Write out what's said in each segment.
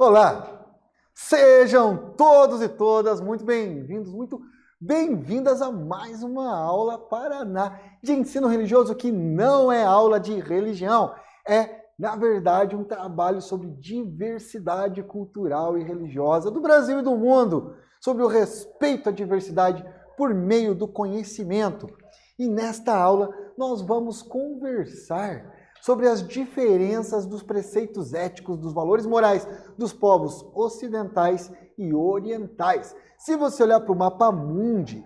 Olá! Sejam todos e todas muito bem-vindos, muito bem-vindas a mais uma aula Paraná de ensino religioso que não é aula de religião, é, na verdade, um trabalho sobre diversidade cultural e religiosa do Brasil e do mundo, sobre o respeito à diversidade por meio do conhecimento. E nesta aula nós vamos conversar sobre as diferenças dos preceitos éticos, dos valores morais dos povos ocidentais e orientais. Se você olhar para o mapa mundi,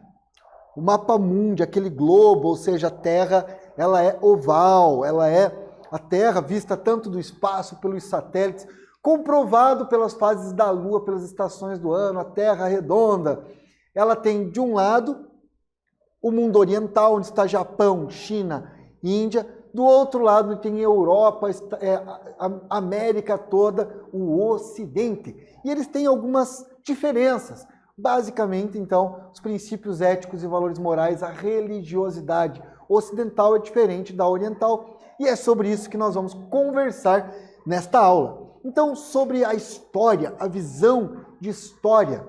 aquele globo, ou seja, a Terra, ela é oval, ela é a Terra vista tanto do espaço, pelos satélites, comprovado pelas fases da Lua, pelas estações do ano, a Terra redonda. Ela tem, de um lado, o mundo oriental, onde está Japão, China, Índia. Do outro lado tem Europa, a América toda, o Ocidente. E eles têm algumas diferenças. Basicamente, então, os princípios éticos e valores morais, a religiosidade ocidental é diferente da oriental. E é sobre isso que nós vamos conversar nesta aula. Então, sobre a história, a visão de história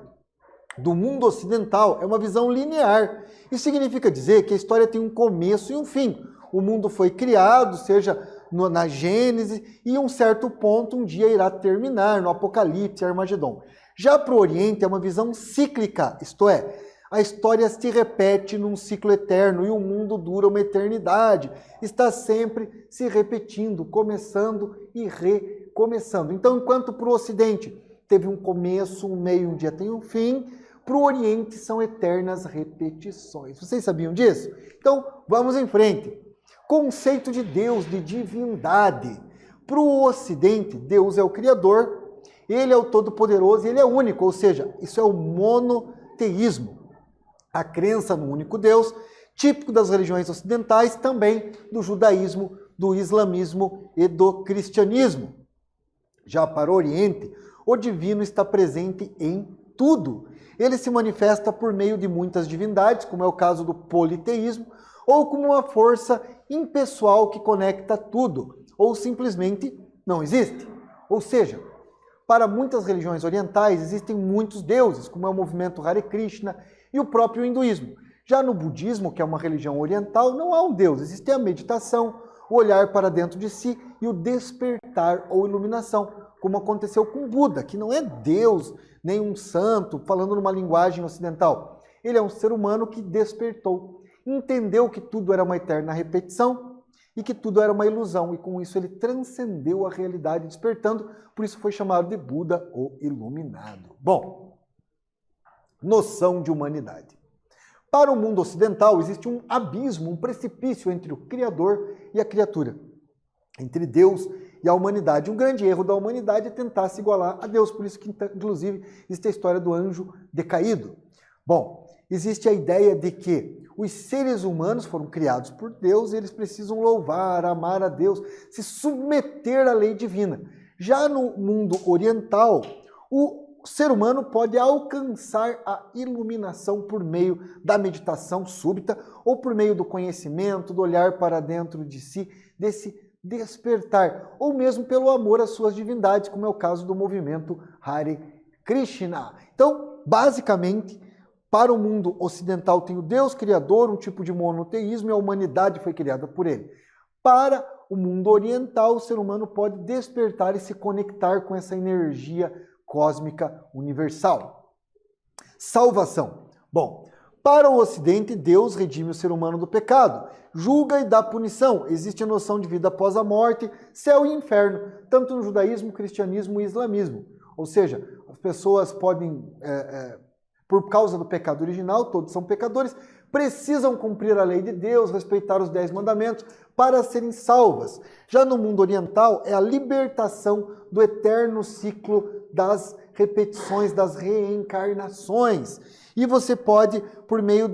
do mundo ocidental é uma visão linear. Isso significa dizer que a história tem um começo e um fim. O mundo foi criado, seja na Gênese, e em um certo ponto um dia irá terminar, no Apocalipse, Armagedon. Já para o Oriente é uma visão cíclica, isto é, a história se repete num ciclo eterno e o mundo dura uma eternidade. Está sempre se repetindo, começando e recomeçando. Então, enquanto para o Ocidente teve um começo, um meio, um dia tem um fim, para o Oriente são eternas repetições. Vocês sabiam disso? Então, vamos em frente. Conceito de Deus, de divindade. Para o Ocidente, Deus é o Criador, Ele é o Todo-Poderoso e Ele é único, ou seja, isso é o monoteísmo. A crença no único Deus, típico das religiões ocidentais, também do judaísmo, do islamismo e do cristianismo. Já para o Oriente, o divino está presente em tudo. Ele se manifesta por meio de muitas divindades, como é o caso do politeísmo, ou como uma força impessoal que conecta tudo, ou simplesmente não existe. Ou seja, para muitas religiões orientais existem muitos deuses, como é o movimento Hare Krishna e o próprio hinduísmo. Já no budismo, que é uma religião oriental, não há um deus, existe a meditação, o olhar para dentro de si e o despertar ou iluminação, como aconteceu com Buda, que não é Deus, nem um santo, falando numa linguagem ocidental. Ele é um ser humano que despertou, entendeu que tudo era uma eterna repetição e que tudo era uma ilusão, e com isso ele transcendeu a realidade despertando, por isso foi chamado de Buda, o Iluminado. Bom, noção de humanidade. Para o mundo ocidental existe um abismo, um precipício entre o Criador e a criatura, entre Deus e a humanidade. Um grande erro da humanidade é tentar se igualar a Deus, por isso que, inclusive, existe a história do anjo decaído. Bom, existe a ideia de que os seres humanos foram criados por Deus e eles precisam louvar, amar a Deus, se submeter à lei divina. Já no mundo oriental, o ser humano pode alcançar a iluminação por meio da meditação súbita ou por meio do conhecimento, do olhar para dentro de si, desse despertar, ou mesmo pelo amor às suas divindades, como é o caso do movimento Hare Krishna. Então, basicamente, para o mundo ocidental tem o Deus Criador, um tipo de monoteísmo, e a humanidade foi criada por ele. Para o mundo oriental, o ser humano pode despertar e se conectar com essa energia cósmica universal. Salvação. Bom, para o Ocidente, Deus redime o ser humano do pecado, julga e dá punição. Existe a noção de vida após a morte, céu e inferno, tanto no judaísmo, cristianismo e islamismo. Ou seja, as pessoas podem... por causa do pecado original, todos são pecadores, precisam cumprir a lei de Deus, respeitar os 10 mandamentos para serem salvas. Já no mundo oriental, é a libertação do eterno ciclo das repetições, das reencarnações. E você pode, por meio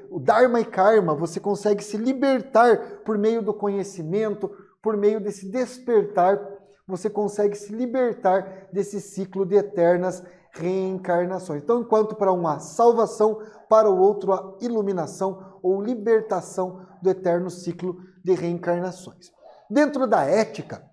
o Dharma e Karma, você consegue se libertar por meio do conhecimento, por meio desse despertar, você consegue se libertar desse ciclo de eternas reencarnações. Então, enquanto para uma salvação, para o outro a iluminação ou libertação do eterno ciclo de reencarnações. Dentro da ética,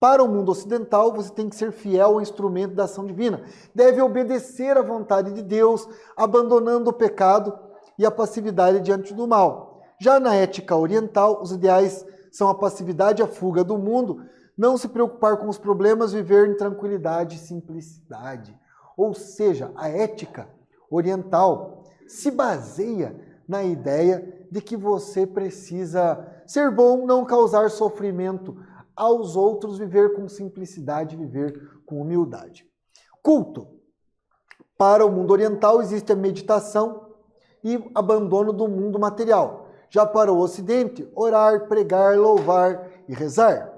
Para o mundo ocidental, você tem que ser fiel ao instrumento da ação divina. Deve obedecer à vontade de Deus, abandonando o pecado e a passividade diante do mal. Já na ética oriental, os ideais são a passividade e a fuga do mundo, não se preocupar com os problemas, viver em tranquilidade e simplicidade. Ou seja, a ética oriental se baseia na ideia de que você precisa ser bom, não causar sofrimento aos outros, viver com simplicidade, viver com humildade. Culto. Para o mundo oriental existe a meditação e abandono do mundo material. Já para o ocidente, orar, pregar, louvar e rezar.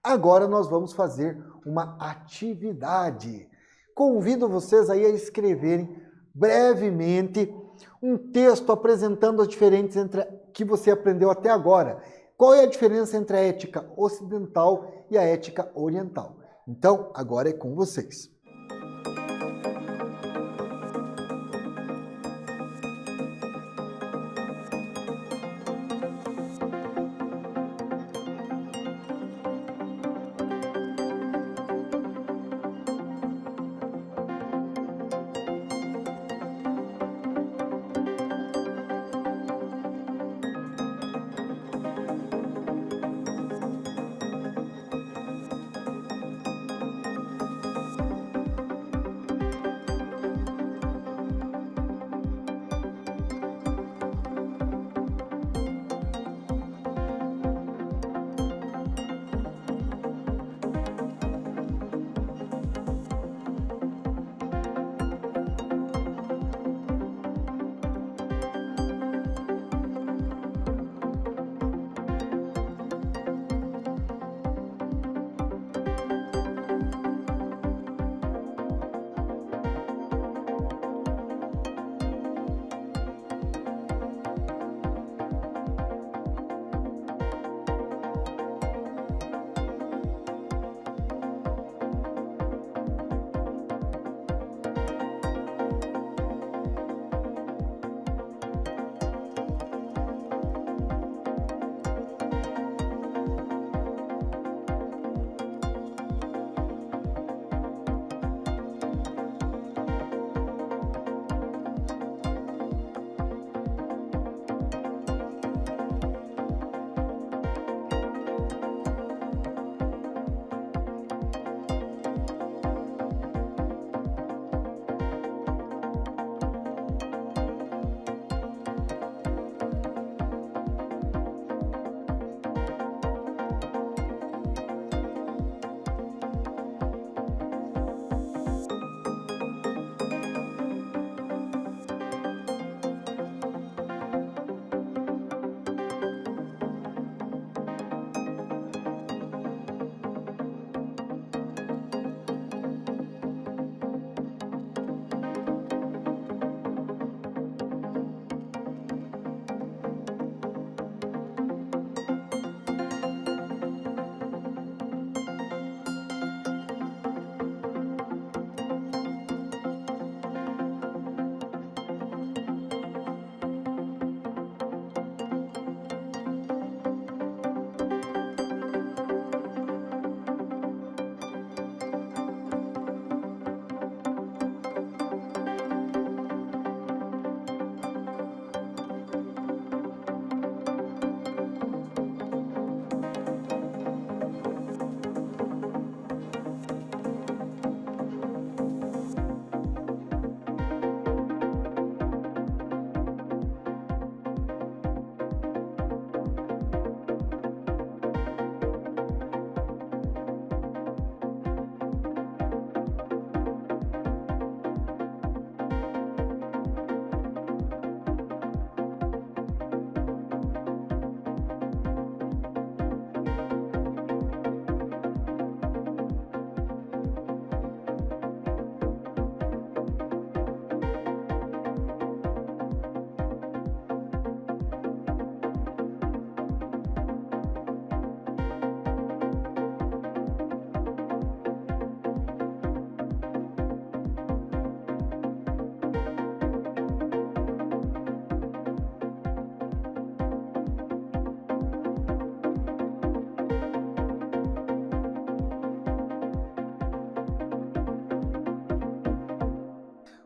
Agora nós vamos fazer uma atividade. Convido vocês aí a escreverem brevemente um texto apresentando as diferenças entre que você aprendeu até agora. Qual é a diferença entre a ética ocidental e a ética oriental? Então, agora é com vocês.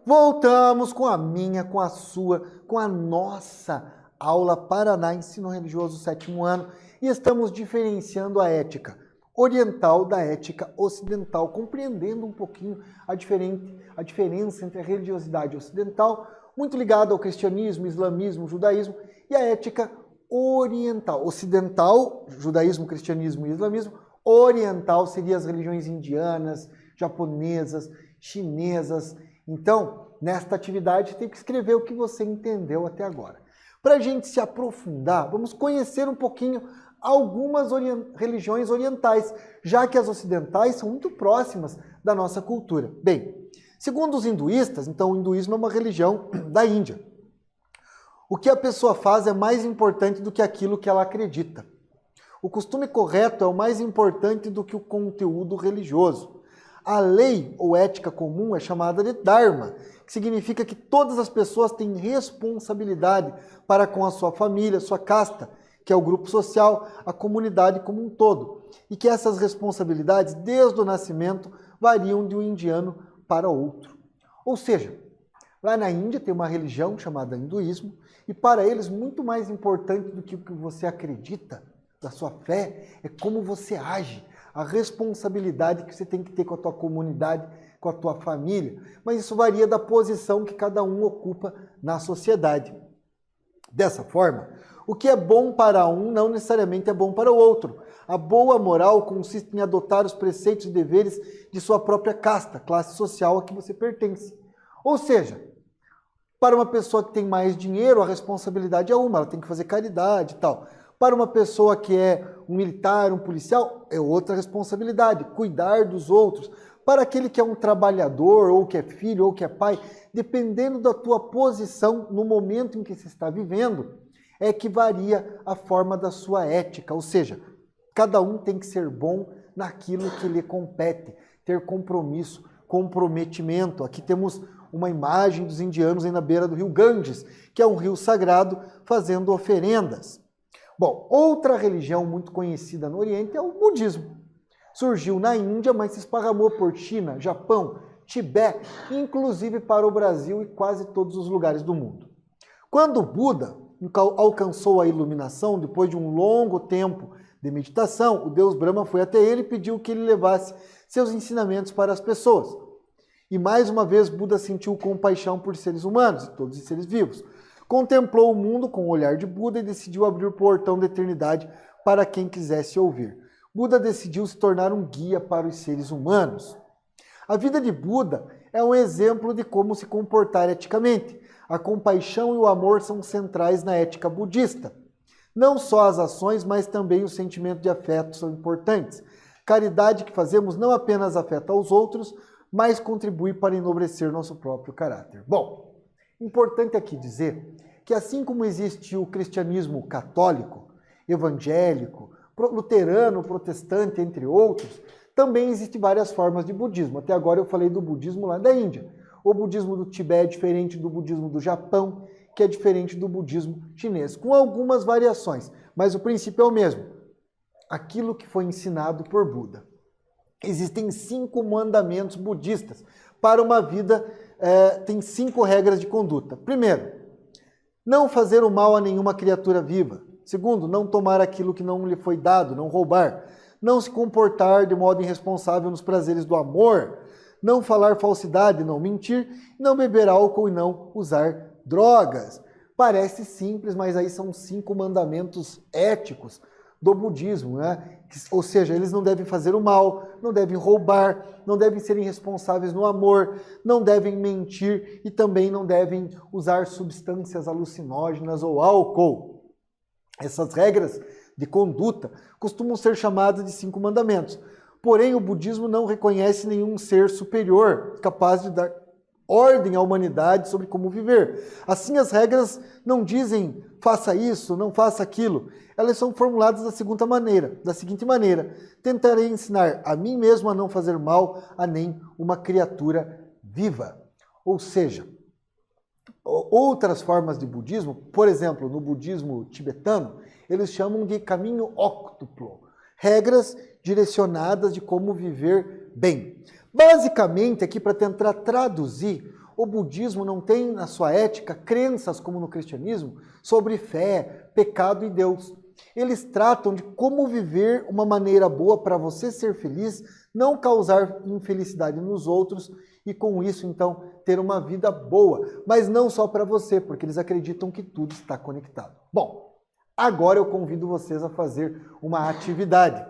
voltamos com a minha, com a sua, com a nossa aula Paraná Ensino Religioso 7º ano e estamos diferenciando a ética oriental da ética ocidental, compreendendo um pouquinho a diferença entre a religiosidade ocidental, muito ligada ao cristianismo, islamismo, judaísmo, e a ética oriental. Ocidental, judaísmo, cristianismo e islamismo. Oriental seria as religiões indianas, japonesas, chinesas. Então, nesta atividade, tem que escrever o que você entendeu até agora. Para a gente se aprofundar, vamos conhecer um pouquinho algumas religiões orientais, já que as ocidentais são muito próximas da nossa cultura. Bem, segundo os hinduístas, então o hinduísmo é uma religião da Índia. O que a pessoa faz é mais importante do que aquilo que ela acredita. O costume correto é o mais importante do que o conteúdo religioso. A lei ou ética comum é chamada de Dharma, que significa que todas as pessoas têm responsabilidade para com a sua família, sua casta, que é o grupo social, a comunidade como um todo, e que essas responsabilidades, desde o nascimento, variam de um indiano para outro. Ou seja, lá na Índia tem uma religião chamada hinduísmo, e para eles muito mais importante do que o que você acredita, da sua fé, é como você age, a responsabilidade que você tem que ter com a tua comunidade, com a tua família, mas isso varia da posição que cada um ocupa na sociedade. Dessa forma, o que é bom para um não necessariamente é bom para o outro. A boa moral consiste em adotar os preceitos e deveres de sua própria casta, classe social a que você pertence. Ou seja, para uma pessoa que tem mais dinheiro, a responsabilidade é uma, ela tem que fazer caridade e tal. Para uma pessoa que é um militar, um policial, é outra responsabilidade, cuidar dos outros. Para aquele que é um trabalhador, ou que é filho, ou que é pai, dependendo da tua posição no momento em que você está vivendo, é que varia a forma da sua ética, ou seja, cada um tem que ser bom naquilo que lhe compete, ter compromisso, comprometimento. Aqui temos uma imagem dos indianos aí na beira do rio Ganges, que é um rio sagrado, fazendo oferendas. Bom, outra religião muito conhecida no Oriente é o budismo. Surgiu na Índia, mas se esparramou por China, Japão, Tibete, inclusive para o Brasil e quase todos os lugares do mundo. Quando Buda alcançou a iluminação, depois de um longo tempo de meditação, o deus Brahma foi até ele e pediu que ele levasse seus ensinamentos para as pessoas. E mais uma vez Buda sentiu compaixão por seres humanos e todos os seres vivos. Contemplou o mundo com o olhar de Buda e decidiu abrir o portão da eternidade para quem quisesse ouvir. Buda decidiu se tornar um guia para os seres humanos. A vida de Buda é um exemplo de como se comportar eticamente. A compaixão e o amor são centrais na ética budista. Não só as ações, mas também o sentimento de afeto são importantes. Caridade que fazemos não apenas afeta aos outros, mas contribui para enobrecer nosso próprio caráter. Bom, importante aqui dizer que assim como existe o cristianismo católico, evangélico, luterano, protestante, entre outros, também existem várias formas de budismo. Até agora eu falei do budismo lá da Índia. O budismo do Tibete é diferente do budismo do Japão, que é diferente do budismo chinês, com algumas variações, mas o princípio é o mesmo. Aquilo que foi ensinado por Buda. Existem 5 mandamentos budistas. Para uma vida, tem 5 regras de conduta. Primeiro, não fazer o mal a nenhuma criatura viva. Segundo, não tomar aquilo que não lhe foi dado, não roubar. Não se comportar de modo irresponsável nos prazeres do amor. Não falar falsidade, não mentir. Não beber álcool e não usar drogas. Parece simples, mas aí são 5 mandamentos éticos do budismo, né? Ou seja, eles não devem fazer o mal, não devem roubar, não devem ser irresponsáveis no amor, não devem mentir e também não devem usar substâncias alucinógenas ou álcool. Essas regras de conduta costumam ser chamadas de 5 mandamentos. Porém, o budismo não reconhece nenhum ser superior capaz de dar ordem à humanidade sobre como viver. Assim, as regras não dizem faça isso, não faça aquilo. Elas são formuladas da seguinte maneira: tentarei ensinar a mim mesmo a não fazer mal a nem uma criatura viva. Ou seja, outras formas de budismo, por exemplo, no budismo tibetano, eles chamam de caminho óctuplo, regras direcionadas de como viver bem. Basicamente, aqui para tentar traduzir, O budismo não tem na sua ética crenças, como no cristianismo, sobre fé, pecado e Deus. Eles tratam de como viver uma maneira boa para você ser feliz, não causar infelicidade nos outros e com isso, então, ter uma vida boa. Mas não só para você, porque eles acreditam que tudo está conectado. Bom, agora eu convido vocês a fazer uma atividade.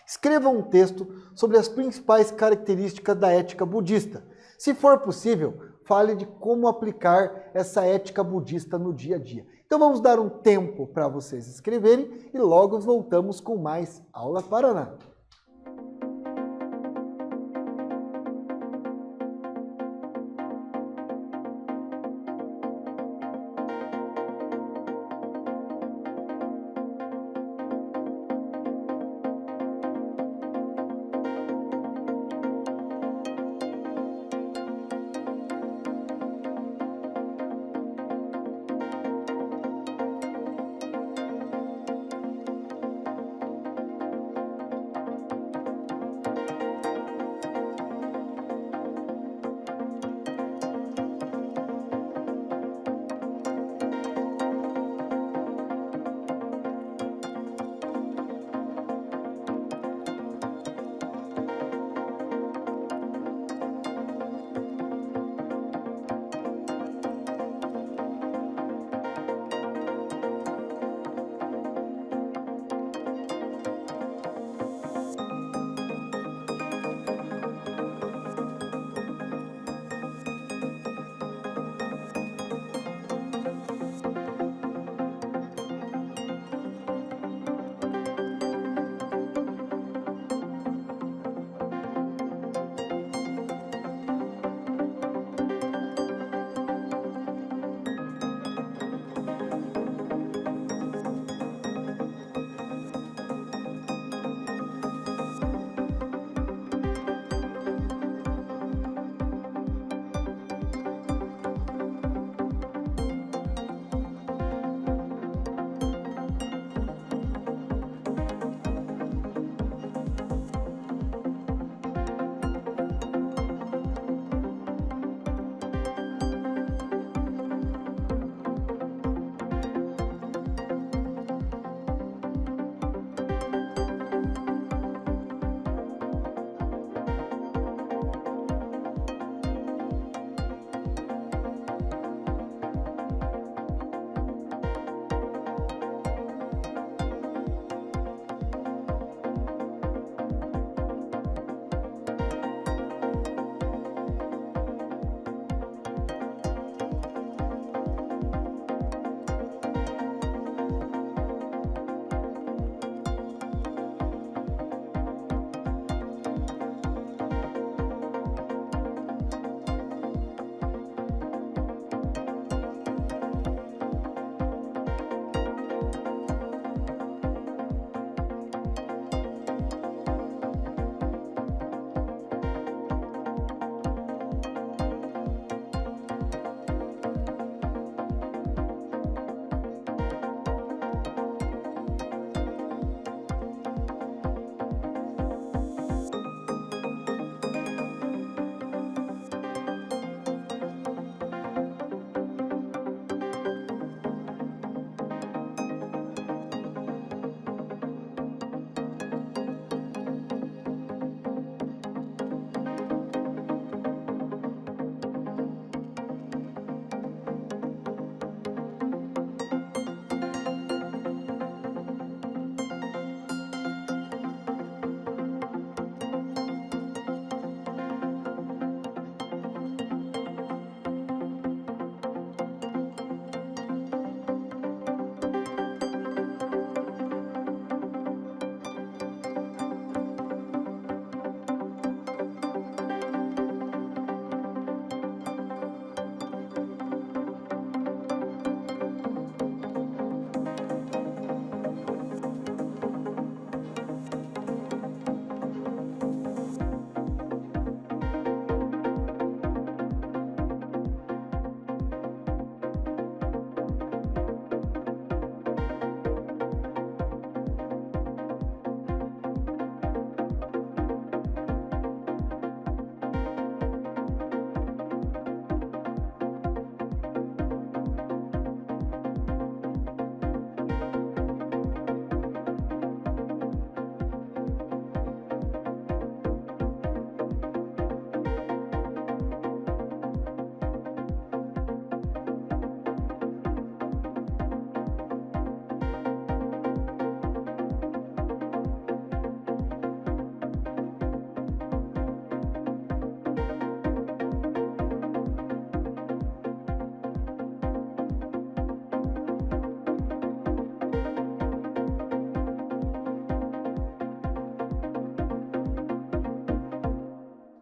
Escreva um texto sobre as principais características da ética budista. Se for possível, fale de como aplicar essa ética budista no dia a dia. Então vamos dar um tempo para vocês escreverem e logo voltamos com mais Aula Paraná.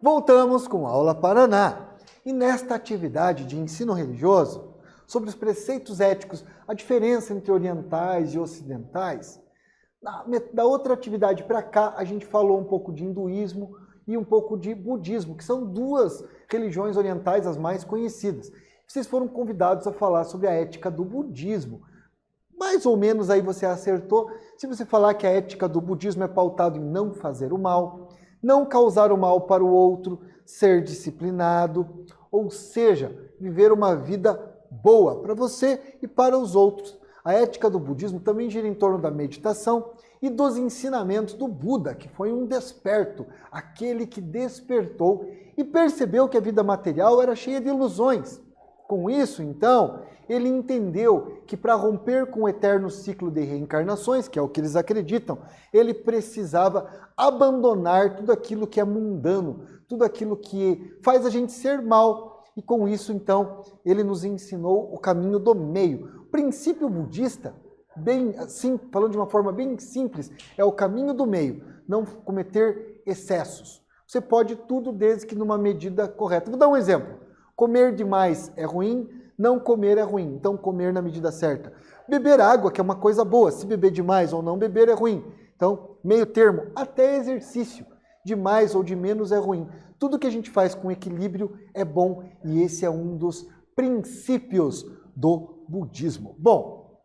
Voltamos com Aula Paraná. E nesta atividade de ensino religioso, sobre os preceitos éticos, a diferença entre orientais e ocidentais, da outra atividade para cá, a gente falou um pouco de hinduísmo e um pouco de budismo, que são duas religiões orientais as mais conhecidas. Vocês foram convidados a falar sobre a ética do budismo. Mais ou menos aí você acertou se você falar que a ética do budismo é pautada em não fazer o mal, não causar o mal para o outro, ser disciplinado, ou seja, viver uma vida boa para você e para os outros. A ética do budismo também gira em torno da meditação e dos ensinamentos do Buda, que foi um desperto, aquele que despertou e percebeu que a vida material era cheia de ilusões. Com isso, então, ele entendeu que para romper com o eterno ciclo de reencarnações, que é o que eles acreditam, ele precisava abandonar tudo aquilo que é mundano, tudo aquilo que faz a gente ser mal. E com isso, então, ele nos ensinou o caminho do meio. O princípio budista, bem assim, falando de uma forma bem simples, é o caminho do meio, não cometer excessos. Você pode tudo desde que numa medida correta. Vou dar um exemplo. Comer demais é ruim, não comer é ruim. Então, comer na medida certa. Beber água, que é uma coisa boa. Se beber demais ou não beber é ruim. Então, meio termo, até exercício. De mais ou de menos é ruim. Tudo que a gente faz com equilíbrio é bom e esse é um dos princípios do budismo. Bom,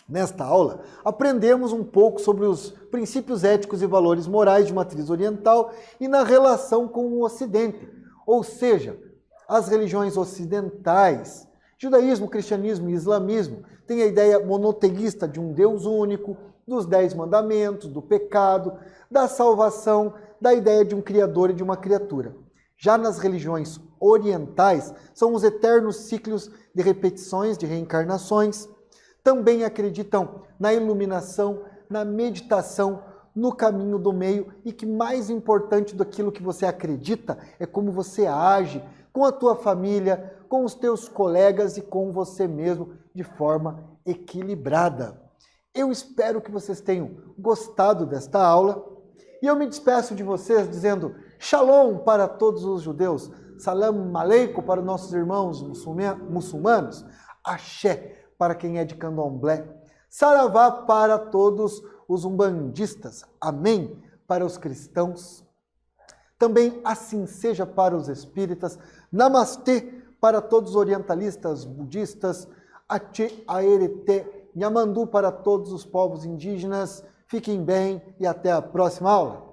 nesta aula aprendemos um pouco sobre os princípios éticos e valores morais de matriz oriental e na relação com o Ocidente, ou seja, as religiões ocidentais, judaísmo, cristianismo e islamismo, têm a ideia monoteísta de um Deus único, dos 10 mandamentos, do pecado, da salvação, da ideia de um criador e de uma criatura. Já nas religiões orientais, são os eternos ciclos de repetições, de reencarnações. Também acreditam na iluminação, na meditação, no caminho do meio e que mais importante daquilo que você acredita é como você age com a tua família, com os teus colegas e com você mesmo de forma equilibrada. Eu espero que vocês tenham gostado desta aula e eu me despeço de vocês dizendo Shalom para todos os judeus, Salam Aleikum para nossos irmãos muçulmanos, Axé para quem é de Candomblé, Saravá para todos os umbandistas, Amém para os cristãos, também assim seja para os espíritas, Namastê para todos os orientalistas, budistas, Ache Aerete, Nhamandu para todos os povos indígenas. Fiquem bem e até a próxima aula.